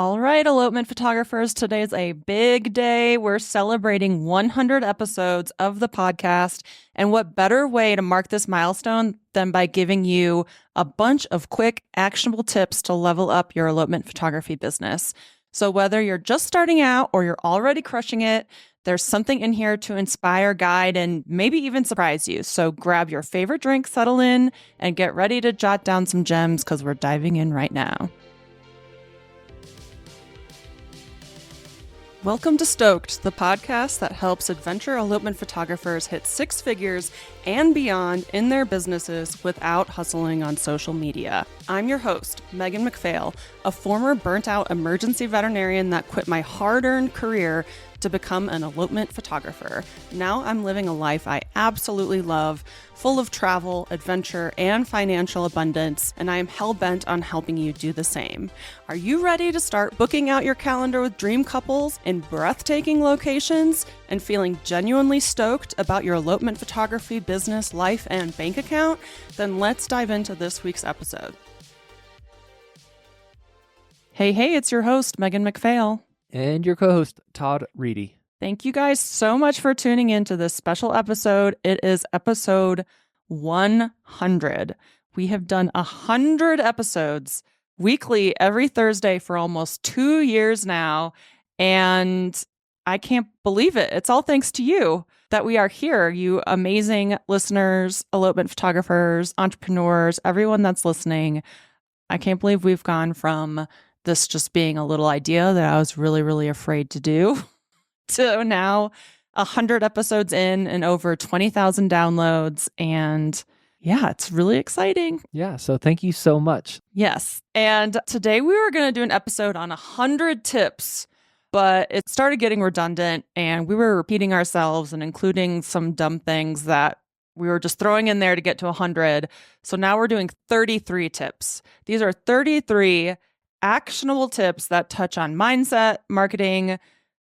All right, elopement photographers, today's a big day. We're celebrating 100 episodes of the podcast. And what better way to mark this milestone than by giving you a bunch of quick, actionable tips to level up your elopement photography business. So whether you're just starting out or you're already crushing it, there's something in here to inspire, guide, and maybe even surprise you. So grab your favorite drink, settle in, and get ready to jot down some gems because we're diving in right now. Welcome to Stoked, the podcast that helps adventure elopement photographers hit six figures and beyond in their businesses without hustling on social media. I'm your host, Megan McPhail, a former burnt-out emergency veterinarian that quit my hard-earned career to become an elopement photographer. Now I'm living a life I absolutely love, full of travel, adventure, and financial abundance, and I am hell-bent on helping you do the same. Are you ready to start booking out your calendar with dream couples in breathtaking locations and feeling genuinely stoked about your elopement photography business, life, and bank account? Then let's dive into this week's episode. Hey, it's your host, Megan McPhail. And your co-host, Todd Reedy. Thank you guys so much for tuning in to this special episode. It is episode 100. We have done 100 episodes weekly every Thursday for almost 2 years now. And I can't believe it. It's all thanks to you that we are here, you amazing listeners, elopement photographers, entrepreneurs, everyone that's listening. I can't believe we've gone from this just being a little idea that I was really, really afraid to do to now 100 episodes in and over 20,000 downloads. And yeah, it's really exciting. Yeah, so thank you so much. Yes. And today we were going to do an episode on 100 tips, but it started getting redundant and we were repeating ourselves and including some dumb things that we were just throwing in there to get to 100. So now we're doing 33 tips. These are 33 actionable tips that touch on mindset, marketing,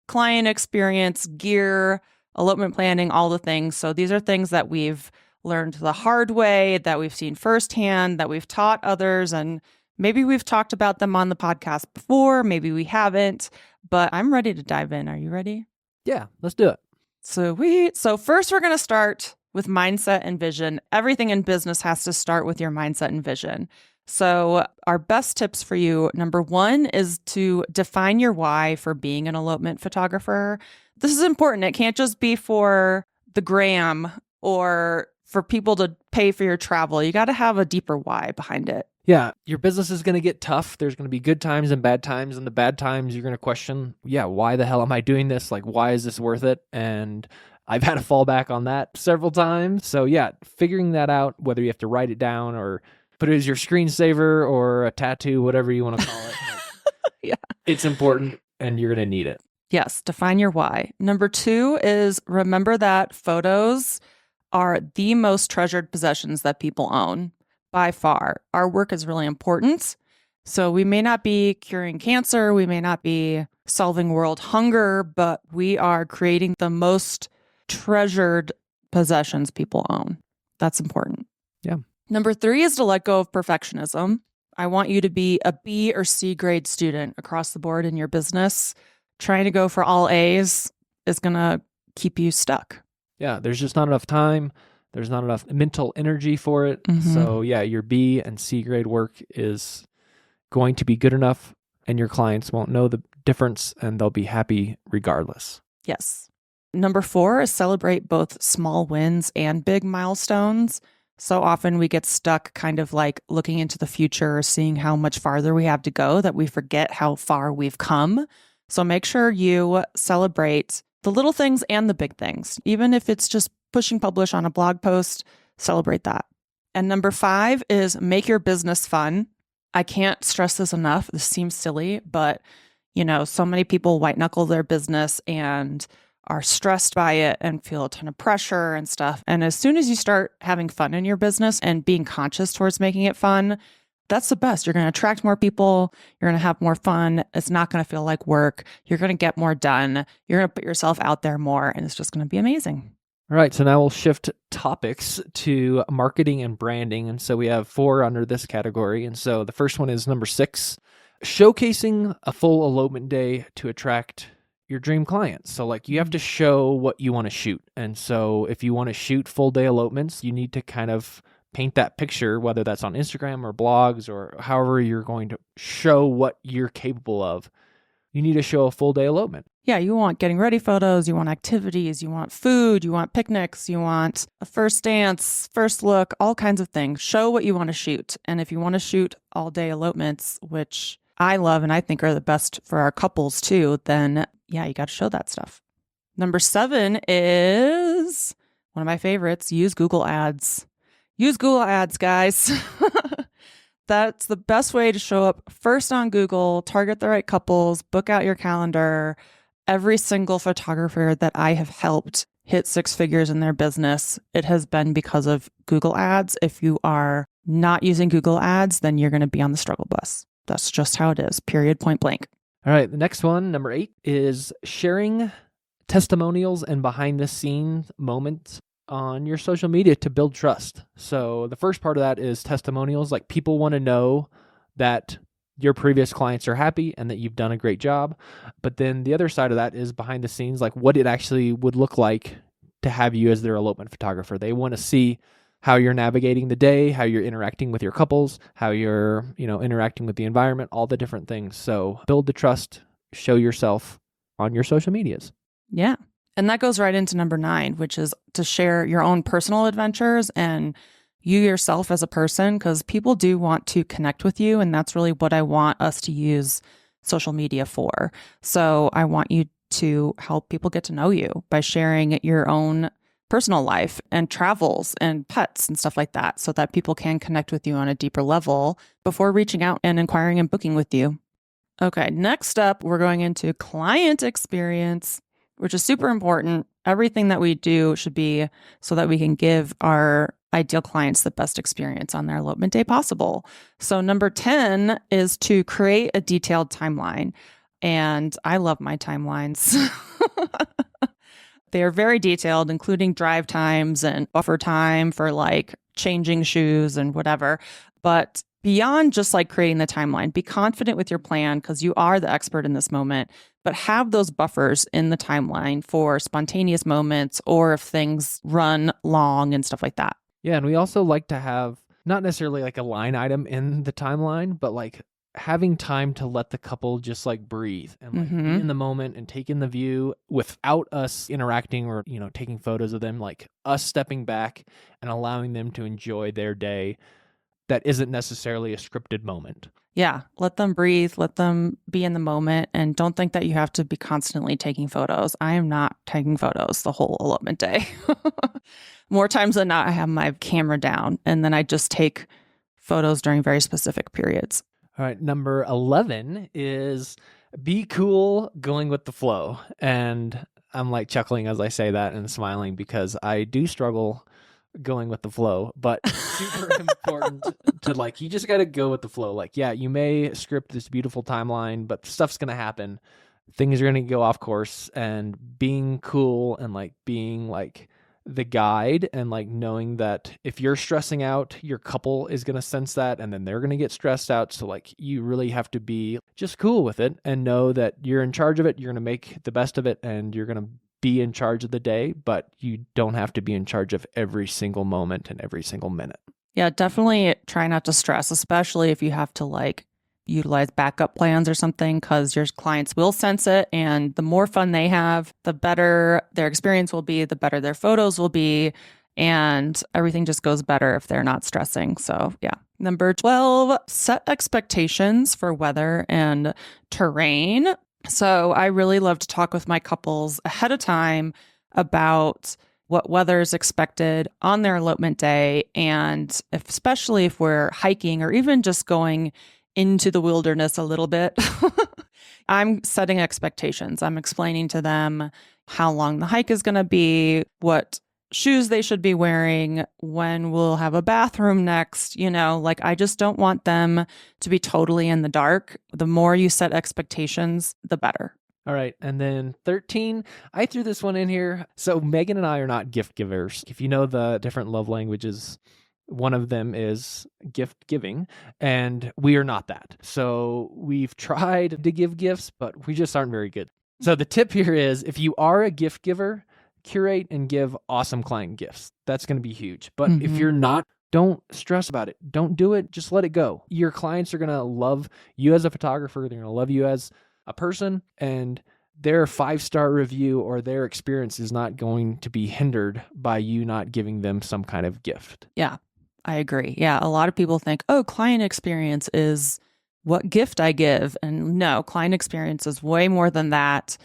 client experience, gear, elopement planning, all the things. So these are things that we've learned the hard way, that we've seen firsthand, that we've taught others, and maybe we've talked about them on the podcast before, maybe we haven't, but I'm ready to dive in. Are you ready? Yeah, let's do it. Sweet. So first we're going to start with mindset and vision. Everything in business has to start with your mindset and vision. So our best tips for you, number one, is to define your why for being an elopement photographer. This is important. It can't just be for the gram or for people to pay for your travel. You got to have a deeper why behind it. Yeah, your business is going to get tough. There's going to be good times and bad times. And the bad times, you're going to question, why the hell am I doing this? Like, why is this worth it? And I've had to fall back on that several times. So figuring that out, whether you have to write it down or put it as your screensaver or a tattoo, whatever you want to call it. Yeah. It's important and you're going to need it. Yes, define your why. Number two is remember that photos are the most treasured possessions that people own by far. Our work is really important. So we may not be curing cancer, we may not be solving world hunger, but we are creating the most treasured possessions people own. That's important. Yeah. Number three is to let go of perfectionism. I want you to be a B or C grade student across the board in your business. Trying to go for all A's is going to keep you stuck. Yeah, there's just not enough time. There's not enough mental energy for it. Mm-hmm. So your B and C grade work is going to be good enough and your clients won't know the difference and they'll be happy regardless. Yes. Number four is celebrate both small wins and big milestones. So often we get stuck kind of like looking into the future, seeing how much farther we have to go that we forget how far we've come. So make sure you celebrate the little things and the big things. Even if it's just pushing publish on a blog post, celebrate that. And number five is make your business fun. I can't stress this enough. This seems silly, but so many people white knuckle their business and are stressed by it and feel a ton of pressure and stuff. And as soon as you start having fun in your business and being conscious towards making it fun, that's the best. You're going to attract more people. You're going to have more fun. It's not going to feel like work. You're going to get more done. You're going to put yourself out there more, and it's just going to be amazing. All right, so now we'll shift topics to marketing and branding. And so we have 4 under this category. And so the first one is number 6, Showcasing a full elopement day to attract your dream clients. So like you have to show what you want to shoot. And so if you want to shoot full day elopements, you need to kind of paint that picture, whether that's on Instagram or blogs or however you're going to show what you're capable of. You need to show a full day elopement. Yeah, you want getting ready photos, you want activities, you want food, you want picnics, you want a first dance, first look, all kinds of things. Show what you want to shoot. And if you want to shoot all day elopements, which I love and I think are the best for our couples too, then yeah, you got to show that stuff. Number 7 is one of my favorites, use Google Ads. Use Google Ads, guys. That's the best way to show up first on Google, target the right couples, book out your calendar. Every single photographer that I have helped hit 6 figures in their business, it has been because of Google Ads. If you are not using Google Ads, then you're going to be on the struggle bus. That's just how it is, period, point blank. All right, the next one, number 8, is sharing testimonials and behind the scenes moments on your social media to build trust. So the first part of that is testimonials. Like people want to know that your previous clients are happy and that you've done a great job. But then the other side of that is behind the scenes, like what it actually would look like to have you as their elopement photographer. They want to see how you're navigating the day, how you're interacting with your couples, how you're, interacting with the environment, all the different things. So build the trust, show yourself on your social medias. Yeah. And that goes right into number 9, which is to share your own personal adventures and you yourself as a person, because people do want to connect with you. And that's really what I want us to use social media for. So I want you to help people get to know you by sharing your own personal life and travels and pets and stuff like that, so that people can connect with you on a deeper level before reaching out and inquiring and booking with you. Okay, next up, we're going into client experience, which is super important. Everything that we do should be so that we can give our ideal clients the best experience on their elopement day possible. So number 10 is to create a detailed timeline. And I love my timelines. They are very detailed, including drive times and buffer time for like changing shoes and whatever. But beyond just like creating the timeline, be confident with your plan because you are the expert in this moment, but have those buffers in the timeline for spontaneous moments or if things run long and stuff like that. Yeah, and we also like to have not necessarily like a line item in the timeline, but like having time to let the couple just like breathe and like be in the moment and take in the view without us interacting or, taking photos of them, like us stepping back and allowing them to enjoy their day. That isn't necessarily a scripted moment. Yeah, let them breathe, let them be in the moment, and don't think that you have to be constantly taking photos. I am not taking photos the whole elopement day. More times than not, I have my camera down, and then I just take photos during very specific periods. All right, number 11 is be cool going with the flow. And I'm like chuckling as I say that and smiling because I do struggle going with the flow, but super important to like, you just got to go with the flow. Like, yeah, you may script this beautiful timeline, but stuff's going to happen. Things are going to go off course, and being cool and like being like the guide and like knowing that if you're stressing out, your couple is going to sense that and then they're going to get stressed out. So like you really have to be just cool with it and know that you're in charge of it. You're going to make the best of it and you're going to be in charge of the day, but you don't have to be in charge of every single moment and every single minute. Yeah, definitely try not to stress, especially if you have to like utilize backup plans or something, because your clients will sense it. And the more fun they have, the better their experience will be, the better their photos will be. And everything just goes better if they're not stressing. So yeah. Number 12, set expectations for weather and terrain. So I really love to talk with my couples ahead of time about what weather is expected on their elopement day. And especially if we're hiking or even just going into the wilderness a little bit, I'm setting expectations. I'm explaining to them how long the hike is going to be, what shoes they should be wearing, when we'll have a bathroom next. Like I just don't want them to be totally in the dark. The more you set expectations, the better. All right. And then 13, I threw this one in here. So Megan and I are not gift givers. If you know the different love languages, One of them is gift giving, and we are not that. So we've tried to give gifts, but we just aren't very good. So the tip here is, if you are a gift giver, curate and give awesome client gifts. That's going to be huge. But if you're not, don't stress about it. Don't do it. Just let it go. Your clients are going to love you as a photographer. They're going to love you as a person, and their 5-star review or their experience is not going to be hindered by you not giving them some kind of gift. Yeah, I agree. Yeah, a lot of people think, oh, client experience is what gift I give. And no, client experience is way more than that.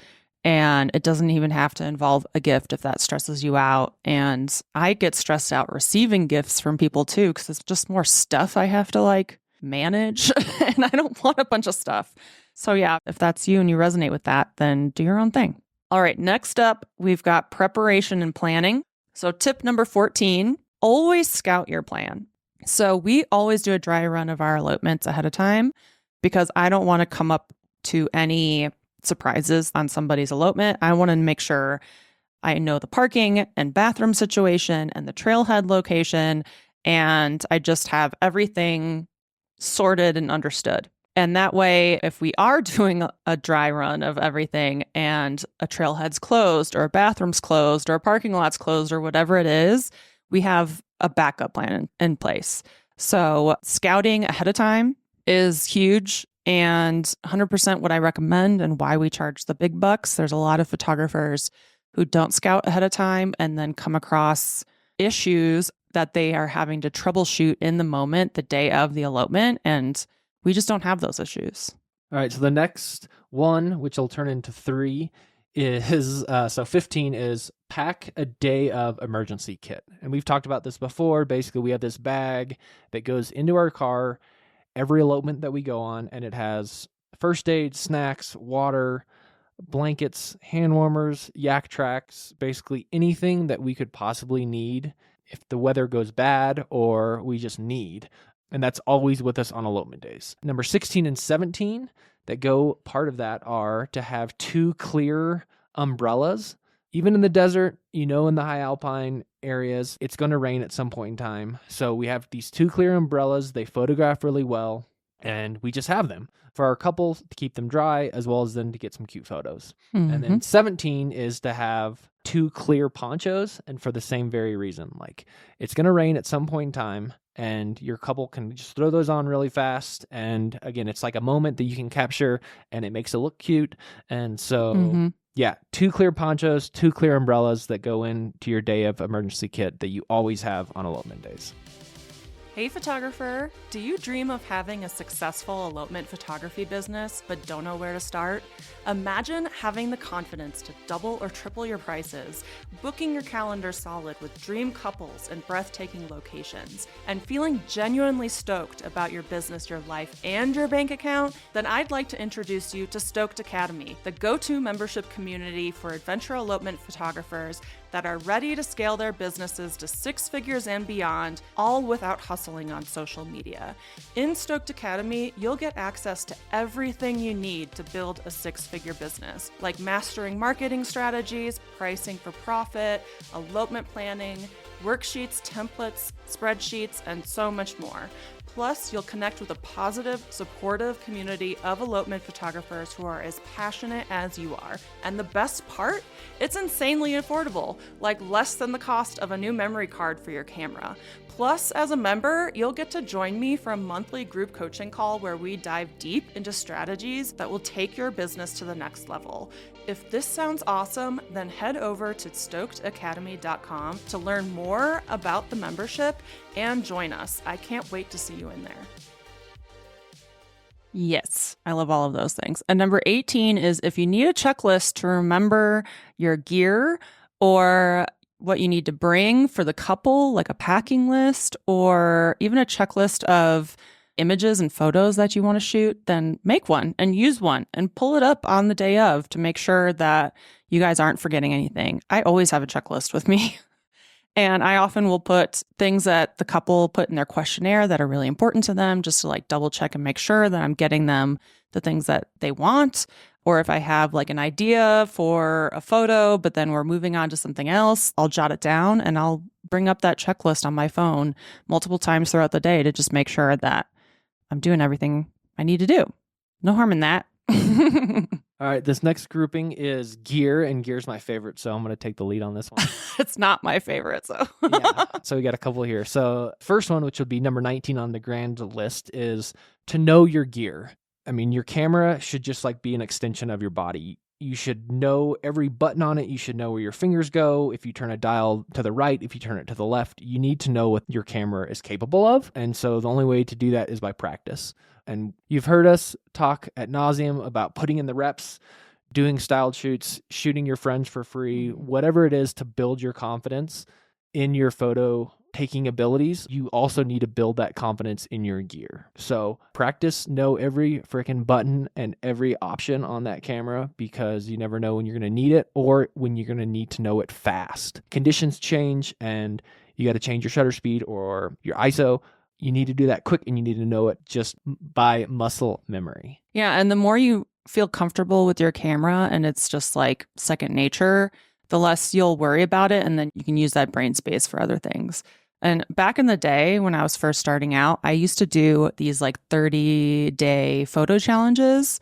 And it doesn't even have to involve a gift if that stresses you out. And I get stressed out receiving gifts from people too, because it's just more stuff I have to like manage. And I don't want a bunch of stuff. So yeah, if that's you and you resonate with that, then do your own thing. All right, next up, we've got preparation and planning. So tip number 14, always scout your plan. So we always do a dry run of our elopements ahead of time because I don't want to come up to any surprises on somebody's elopement. I want to make sure I know the parking and bathroom situation and the trailhead location, and I just have everything sorted and understood. And that way, if we are doing a dry run of everything and a trailhead's closed or a bathroom's closed or a parking lot's closed or whatever it is, we have a backup plan in place. So scouting ahead of time is huge and 100% what I recommend and why we charge the big bucks. There's a lot of photographers who don't scout ahead of time and then come across issues that they are having to troubleshoot in the moment, the day of the elopement, and we just don't have those issues. All right, so the next one, which will turn into 3, is, so 15 is pack a day of emergency kit. And we've talked about this before. Basically, we have this bag that goes into our car every elopement that we go on, and it has first aid, snacks, water, blankets, hand warmers, yak tracks, basically anything that we could possibly need if the weather goes bad or we just need. And that's always with us on elopement days. Number 16 and 17 that go part of that are to have 2 clear umbrellas. Even in the desert, in the high alpine areas, it's going to rain at some point in time. So we have these 2 clear umbrellas. They photograph really well, and we just have them for our couple to keep them dry, as well as then to get some cute photos. And then 17 is to have 2 clear ponchos, and for the same very reason. Like, it's going to rain at some point in time, and your couple can just throw those on really fast. And again, it's like a moment that you can capture, and it makes it look cute. And so, yeah, 2 clear ponchos, 2 clear umbrellas that go into your day of emergency kit that you always have on elopement days. Hey photographer, do you dream of having a successful elopement photography business but don't know where to start? Imagine having the confidence to double or triple your prices, booking your calendar solid with dream couples and breathtaking locations, and feeling genuinely stoked about your business, your life, and your bank account? Then I'd like to introduce you to Stoked Academy, the go-to membership community for adventure elopement photographers that are ready to scale their businesses to 6 figures and beyond, all without hustling on social media. In Stoked Academy, you'll get access to everything you need to build a 6-figure business, like mastering marketing strategies, pricing for profit, elopement planning, worksheets, templates, spreadsheets, and so much more. Plus, you'll connect with a positive, supportive community of elopement photographers who are as passionate as you are. And the best part? It's insanely affordable, like less than the cost of a new memory card for your camera. Plus, as a member, you'll get to join me for a monthly group coaching call where we dive deep into strategies that will take your business to the next level. If this sounds awesome, then head over to stokedacademy.com to learn more about the membership and join us. I can't wait to see you in there. Yes, I love all of those things. And number 18 is if you need a checklist to remember your gear or what you need to bring for the couple, like a packing list or even a checklist of images and photos that you want to shoot, then make one and use one and pull it up on the day of to make sure that you guys aren't forgetting anything. I always have a checklist with me. And I often will put things that the couple put in their questionnaire that are really important to them, just to like double check and make sure that I'm getting them the things that they want. Or if I have like an idea for a photo, but then we're moving on to something else, I'll jot it down and I'll bring up that checklist on my phone multiple times throughout the day to just make sure that I'm doing everything I need to do. No harm in that. All right, this next grouping is gear, and gear's my favorite, so I'm going to take the lead on this one. It's not my favorite, so. Yeah, so we got a couple here. So first one, which would be number 19 on the grand list, is to know your gear. I mean, your camera should just like be an extension of your body. You should know every button on it. You should know where your fingers go. If you turn a dial to the right, if you turn it to the left, you need to know what your camera is capable of. And so the only way to do that is by practice. And you've heard us talk ad nauseum about putting in the reps, doing styled shoots, shooting your friends for free, whatever it is to build your confidence in your photo taking abilities. You also need to build that confidence in your gear. So practice, know every freaking button and every option on that camera, because you never know when you're going to need it or when you're going to need to know it fast. Conditions change and you got to change your shutter speed or your ISO. You need to do that quick and you need to know it just by muscle memory. Yeah. And the more you feel comfortable with your camera and it's just like second nature, the less you'll worry about it. And then you can use that brain space for other things. And back in the day when I was first starting out, I used to do these like 30-day photo challenges,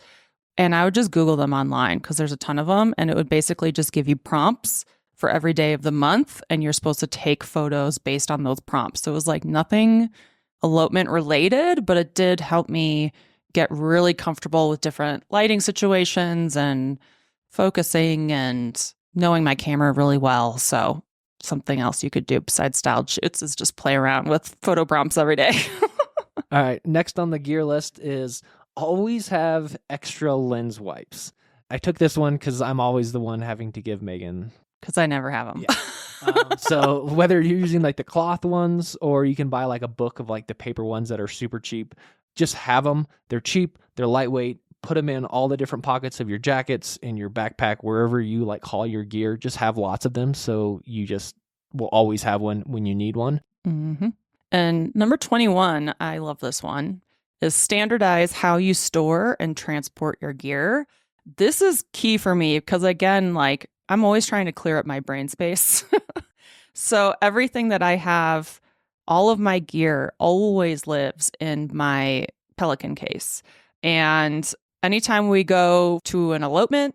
and I would just Google them online because there's a ton of them. And it would basically just give you prompts for every day of the month. And you're supposed to take photos based on those prompts. So it was like nothing elopement related, but it did help me get really comfortable with different lighting situations and focusing and knowing my camera really well. So something else you could do besides styled shoots is just play around with photo prompts every day. All right. Next on the gear list is always have extra lens wipes. I took this one because I'm always the one having to give Megan. Because I never have them. Yeah. So whether you're using like the cloth ones or you can buy like a book of like the paper ones that are super cheap, just have them. They're cheap. They're lightweight. Put them in all the different pockets of your jackets, in your backpack, wherever you like haul your gear. Just have lots of them so you just will always have one when you need one. Mm-hmm. And number 21, I love this one, is standardize how you store and transport your gear. This is key for me because, again, like I'm always trying to clear up my brain space. So everything that I have, all of my gear always lives in my Pelican case. And anytime we go to an elopement,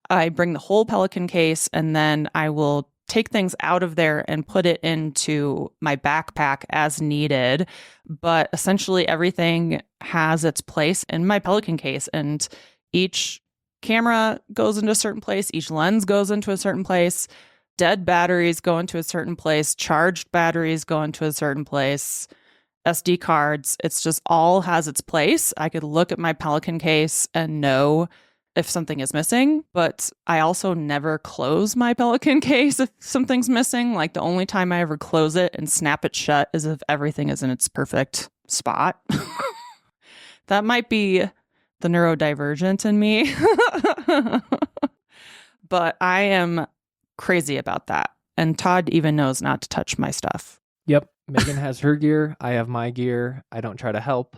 I bring the whole Pelican case and then I will take things out of there and put it into my backpack as needed. But essentially everything has its place in my Pelican case, and each camera goes into a certain place, each lens goes into a certain place, dead batteries go into a certain place, charged batteries go into a certain place, SD cards. It's just all has its place. I could look at my Pelican case and know if something is missing, but I also never close my Pelican case if something's missing. Like the only time I ever close it and snap it shut is if everything is in its perfect spot. That might be the neurodivergent in me. But I am crazy about that. And Todd even knows not to touch my stuff. Yep. Megan has her gear. I have my gear. I don't try to help.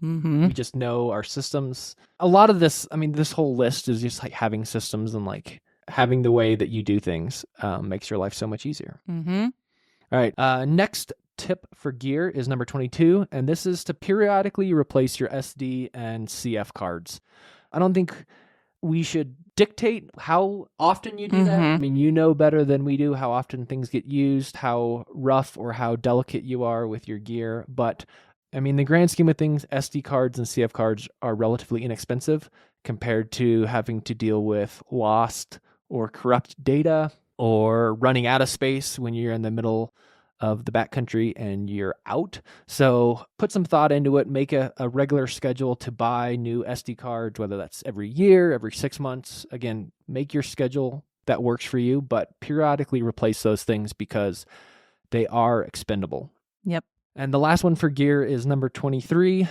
Mm-hmm. We just know our systems. A lot of this, I mean, this whole list is just like having systems and like having the way that you do things makes your life so much easier. Mm-hmm. All right. Next tip for gear is number 22. And this is to periodically replace your SD and CF cards. I don't think we should dictate how often you do that. I mean, you know better than we do how often things get used, how rough or how delicate you are with your gear. But I mean, the grand scheme of things, SD cards and CF cards are relatively inexpensive compared to having to deal with lost or corrupt data or running out of space when you're in the middle of the backcountry and you're out. So put some thought into it, make a regular schedule to buy new SD cards, whether that's every year, every 6 months. Again, make your schedule that works for you, but periodically replace those things because they are expendable. Yep. And the last one for gear is number 23.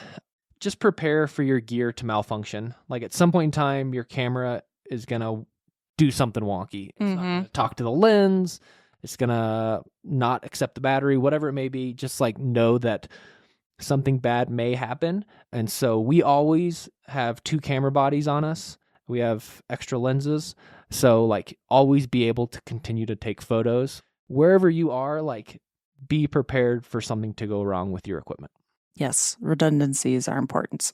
Just prepare for your gear to malfunction. Like at some point in time, your camera is going to do something wonky. It's not going to talk to the lens. It's going to not accept the battery, whatever it may be. Just like know that something bad may happen. And so we always have 2 camera bodies on us. We have extra lenses. So like always be able to continue to take photos. Wherever you are, like be prepared for something to go wrong with your equipment. Yes, redundancies are important.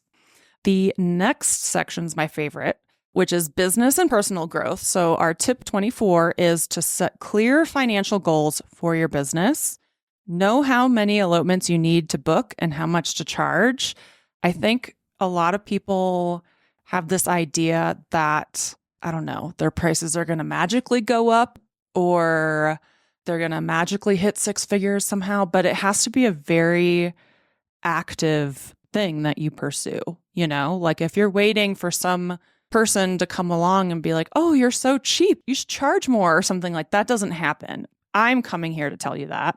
The next section's my favorite, which is business and personal growth. So our tip 24 is to set clear financial goals for your business. Know how many elopements you need to book and how much to charge. I think a lot of people have this idea that, I don't know, their prices are going to magically go up or they're going to magically hit 6 figures somehow, but it has to be a very active thing that you pursue, like if you're waiting for some person to come along and be like, oh, you're so cheap, you should charge more or something, like that doesn't happen. I'm coming here to tell you that.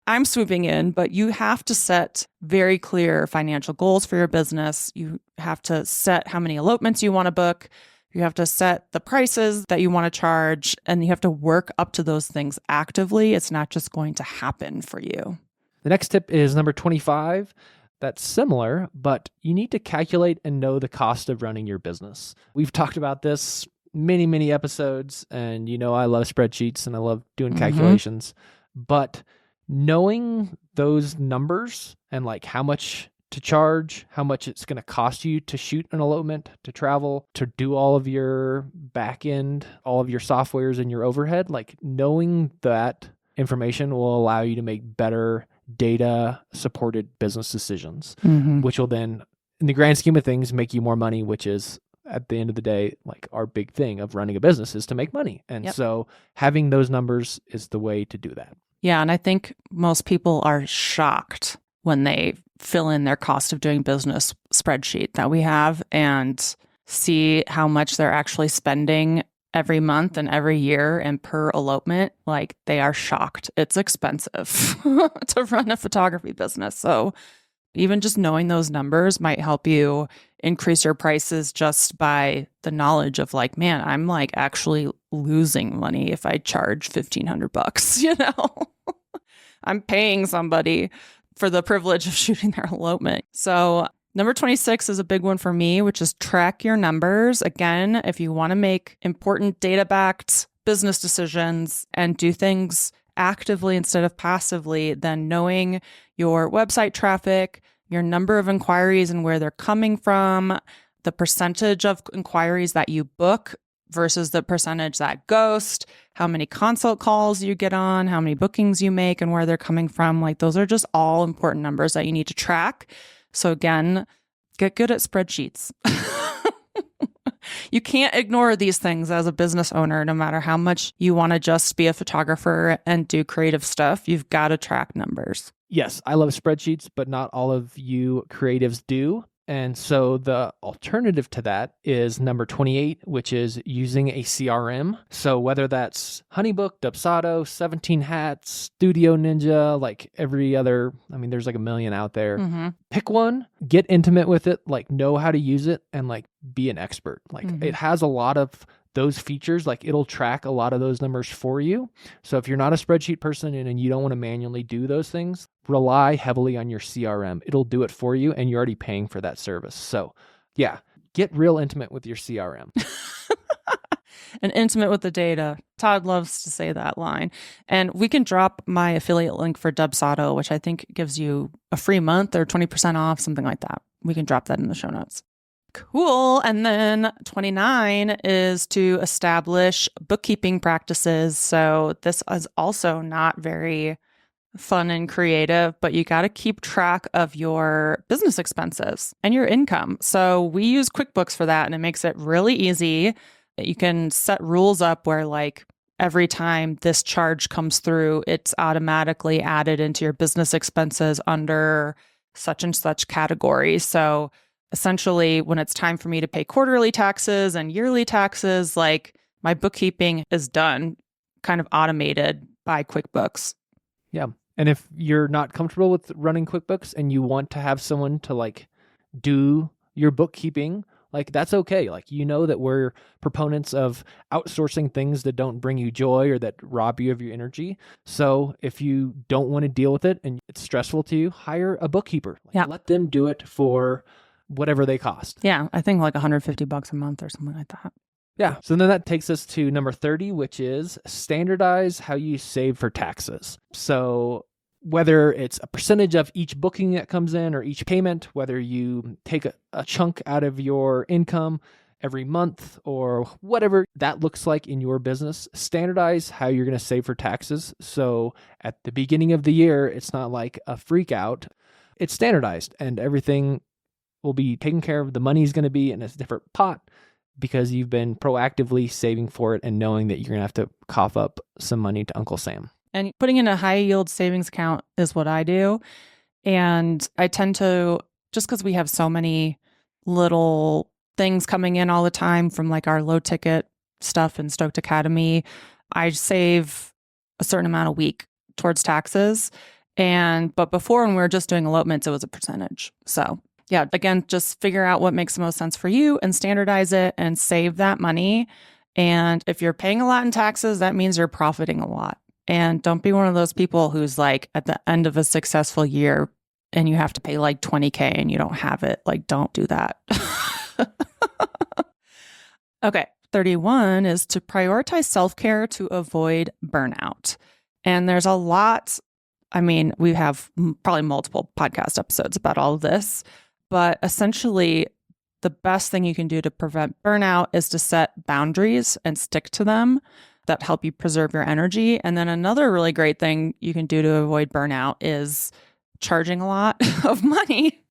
I'm swooping in, but you have to set very clear financial goals for your business. You have to set how many elopements you want to book. You have to set the prices that you want to charge, and you have to work up to those things actively. It's not just going to happen for you. The next tip is number 25. That's similar, but you need to calculate and know the cost of running your business. We've talked about this many episodes, and I love spreadsheets and I love doing calculations, but knowing those numbers and like how much to charge, how much it's going to cost you to shoot an elopement, to travel, to do all of your back end, all of your softwares and your overhead, like knowing that information will allow you to make better data supported business decisions, which will then, in the grand scheme of things, make you more money, which is at the end of the day, like our big thing of running a business is to make money. And so having those numbers is the way to do that. Yeah. And I think most people are shocked when they fill in their cost of doing business spreadsheet that we have and see how much they're actually spending every month and every year and per elopement. Like they are shocked. It's expensive to run a photography business. So even just knowing those numbers might help you increase your prices just by the knowledge of like, man, I'm like actually losing money if I charge $1,500, I'm paying somebody for the privilege of shooting their elopement. So number 26 is a big one for me, which is track your numbers. Again, if you want to make important data-backed business decisions and do things actively instead of passively, then knowing your website traffic, your number of inquiries and where they're coming from, the percentage of inquiries that you book versus the percentage that ghost, how many consult calls you get on, how many bookings you make and where they're coming from. Like those are just all important numbers that you need to track. So again, get good at spreadsheets. You can't ignore these things as a business owner, no matter how much you want to just be a photographer and do creative stuff. You've got to track numbers. Yes, I love spreadsheets, but not all of you creatives do. And so the alternative to that is number 28, which is using a CRM. So whether that's Honeybook, Dubsado, 17 Hats, Studio Ninja, like every other, there's like a million out there. Pick one, get intimate with it, like know how to use it and like be an expert. Like it has a lot of those features, like it'll track a lot of those numbers for you. So if you're not a spreadsheet person and you don't want to manually do those things, rely heavily on your CRM. It'll do it for you and you're already paying for that service. So yeah, get real intimate with your CRM. And intimate with the data. Todd loves to say that line. And we can drop my affiliate link for Dubsado, which I think gives you a free month or 20% off, something like that. We can drop that in the show notes. Cool. And then 29 is to establish bookkeeping practices. So this is also not very fun and creative, but you got to keep track of your business expenses and your income. So we use QuickBooks for that, and it makes it really easy. You can set rules up where like every time this charge comes through, it's automatically added into your business expenses under such and such category. So essentially, when it's time for me to pay quarterly taxes and yearly taxes, like my bookkeeping is done, kind of automated by QuickBooks. Yeah. And if you're not comfortable with running QuickBooks and you want to have someone to like do your bookkeeping Like, that's okay. Like, that we're proponents of outsourcing things that don't bring you joy or that rob you of your energy. So if you don't want to deal with it and it's stressful to you, hire a bookkeeper. Let them do it for whatever they cost. Yeah, I think like $150 a month or something like that. Yeah. So then that takes us to number 30, which is standardize how you save for taxes. So whether it's a percentage of each booking that comes in or each payment, whether you take a chunk out of your income every month or whatever that looks like in your business, standardize how you're going to save for taxes. So at the beginning of the year, it's not like a freak out. It's standardized and everything will be taken care of. The money is going to be in a different pot because you've been proactively saving for it and knowing that you're going to have to cough up some money to Uncle Sam. And putting in a high yield savings account is what I do. And I tend to, just because we have so many little things coming in all the time from like our low ticket stuff in Stoked Academy, I save a certain amount a week towards taxes. But before, when we were just doing elopements, it was a percentage. So yeah, again, just figure out what makes the most sense for you and standardize it and save that money. And if you're paying a lot in taxes, that means you're profiting a lot. And don't be one of those people who's like at the end of a successful year and you have to pay like $20K and you don't have it. Like, don't do that. Okay. 31 is to prioritize self-care to avoid burnout. And there's a lot. I mean, we have probably multiple podcast episodes about all of this, but essentially the best thing you can do to prevent burnout is to set boundaries and stick to them that help you preserve your energy. And then another really great thing you can do to avoid burnout is charging a lot of money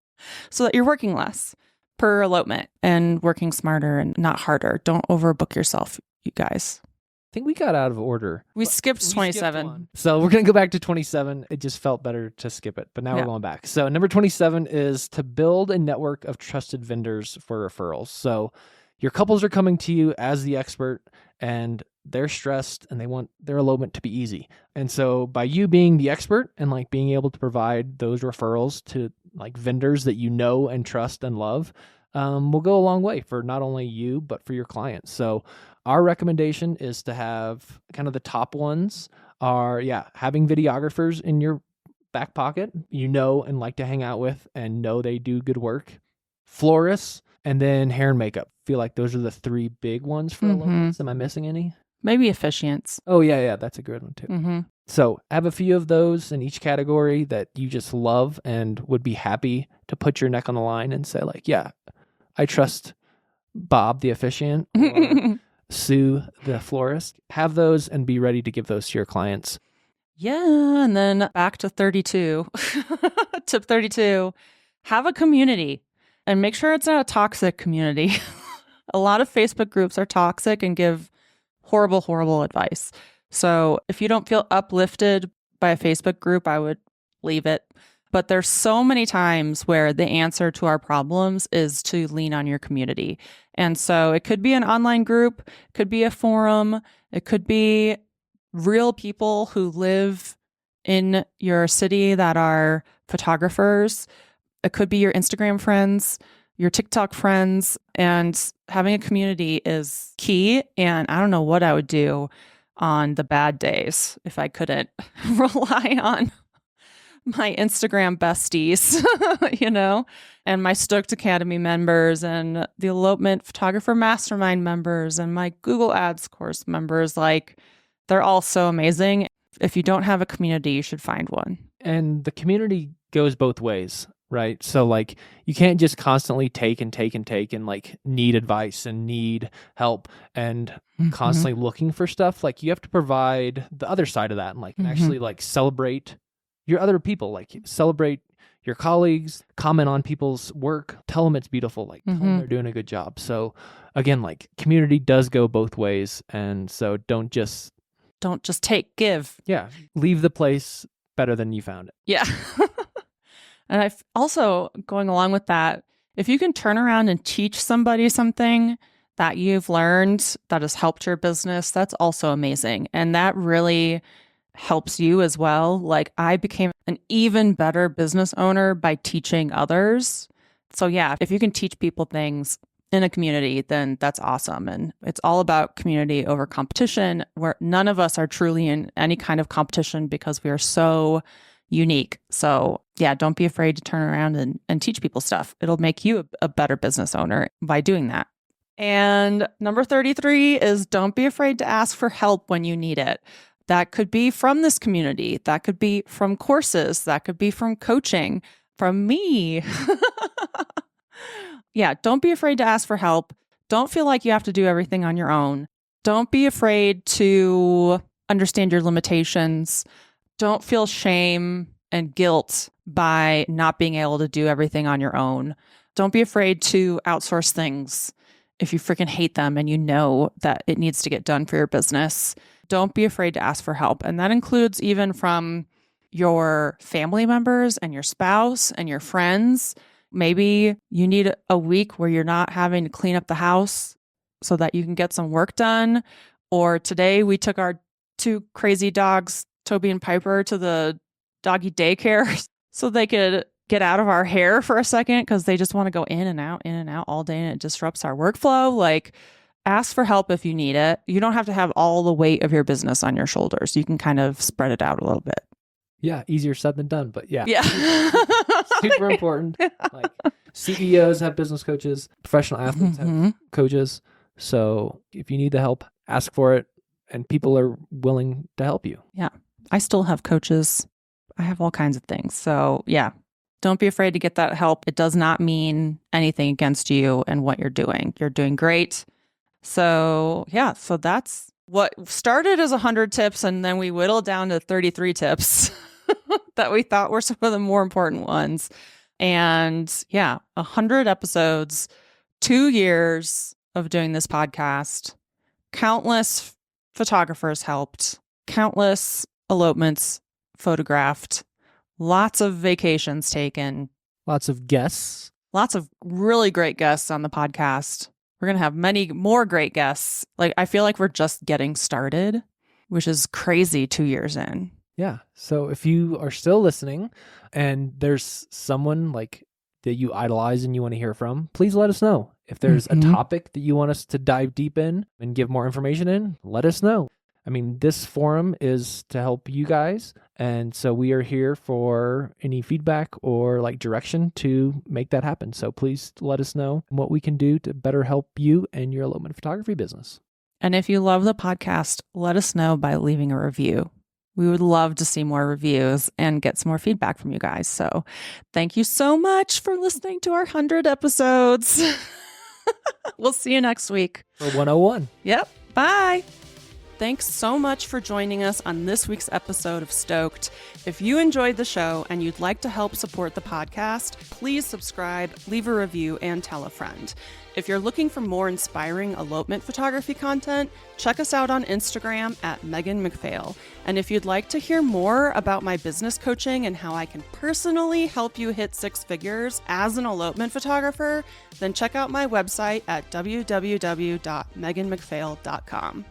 so that you're working less per elopement and working smarter and not harder. Don't overbook yourself, you guys. I think we got out of order. We skipped 27. So we're going to go back to 27. It just felt better to skip it, but now we're going back. So number 27 is to build a network of trusted vendors for referrals. So your couples are coming to you as the expert and they're stressed and they want their elopement to be easy. And so by you being the expert and like being able to provide those referrals to like vendors that you know and trust and love, will go a long way for not only you, but for your clients. So our recommendation is to have kind of the top ones are, having videographers in your back pocket, and like to hang out with and know they do good work, florists, and then hair and makeup. I feel like those are the three big ones for elopements. Am I missing any? Maybe officiants. Oh, yeah, that's a good one too. So have a few of those in each category that you just love and would be happy to put your neck on the line and say like, yeah, I trust Bob, the officiant, or Sue, the florist. Have those and be ready to give those to your clients. Yeah. And then back to 32. Tip 32, have a community and make sure it's not a toxic community. A lot of Facebook groups are toxic and give horrible, horrible advice. So if you don't feel uplifted by a Facebook group, I would leave it. But there's so many times where the answer to our problems is to lean on your community. And so it could be an online group, it could be a forum, it could be real people who live in your city that are photographers. It could be your Instagram friends, your TikTok friends, and having a community is key. And I don't know what I would do on the bad days if I couldn't rely on my Instagram besties, and my Stoked Academy members and the Elopement Photographer Mastermind members and my Google Ads course members. Like, they're all so amazing. If you don't have a community, you should find one. And the community goes both ways, right? So like you can't just constantly take and like need advice and need help and constantly looking for stuff. Like you have to provide the other side of that and like actually like celebrate your other people, like celebrate your colleagues, comment on people's work, tell them it's beautiful, like tell them they're doing a good job. So again, like community does go both ways. And so don't just take, give. Yeah. Leave the place better than you found it. Yeah. And I've also, going along with that, if you can turn around and teach somebody something that you've learned that has helped your business, that's also amazing. And that really helps you as well. Like, I became an even better business owner by teaching others. So yeah, if you can teach people things, in a community, then that's awesome. And it's all about community over competition, where none of us are truly in any kind of competition because we are so unique. So yeah, don't be afraid to turn around and teach people stuff. It'll make you a better business owner by doing that. And number 33 is don't be afraid to ask for help when you need it. That could be from this community. That could be from courses. That could be from coaching, from me. Yeah, don't be afraid to ask for help. Don't feel like you have to do everything on your own. Don't be afraid to understand your limitations. Don't feel shame and guilt by not being able to do everything on your own. Don't be afraid to outsource things if you freaking hate them and you know that it needs to get done for your business. Don't be afraid to ask for help. And that includes even from your family members and your spouse and your friends. Maybe you need a week where you're not having to clean up the house so that you can get some work done. Or today we took our 2 crazy dogs, Toby and Piper, to the doggy daycare so they could get out of our hair for a second because they just want to go in and out all day and it disrupts our workflow. Like, ask for help if you need it. You don't have to have all the weight of your business on your shoulders. You can kind of spread it out a little bit. Yeah, easier said than done, but yeah. Super important. Like, CEOs have business coaches, professional athletes have coaches. So if you need the help, ask for it, and people are willing to help you. Yeah. I still have coaches. I have all kinds of things. So yeah, don't be afraid to get that help. It does not mean anything against you and what you're doing. You're doing great. So yeah, so that's what started as 100 tips, and then we whittled down to 33 tips that we thought were some of the more important ones. And yeah, 100 episodes, 2 years of doing this podcast, countless photographers helped, countless elopements photographed, lots of vacations taken, lots of guests, lots of really great guests on the podcast. We're going to have many more great guests. Like, I feel like we're just getting started, which is crazy 2 years in. Yeah. So if you are still listening and there's someone like that you idolize and you want to hear from, please let us know. If there's a topic that you want us to dive deep in and give more information in, let us know. I mean, this forum is to help you guys. And so we are here for any feedback or like direction to make that happen. So please let us know what we can do to better help you and your elopement photography business. And if you love the podcast, let us know by leaving a review. We would love to see more reviews and get some more feedback from you guys. So thank you so much for listening to our 100 episodes. We'll see you next week. For 101. Yep. Bye. Thanks so much for joining us on this week's episode of Stoked. If you enjoyed the show and you'd like to help support the podcast, please subscribe, leave a review, and tell a friend. If you're looking for more inspiring elopement photography content, check us out on Instagram at Megan McPhail. And if you'd like to hear more about my business coaching and how I can personally help you hit 6 figures as an elopement photographer, then check out my website at www.meganmcphail.com.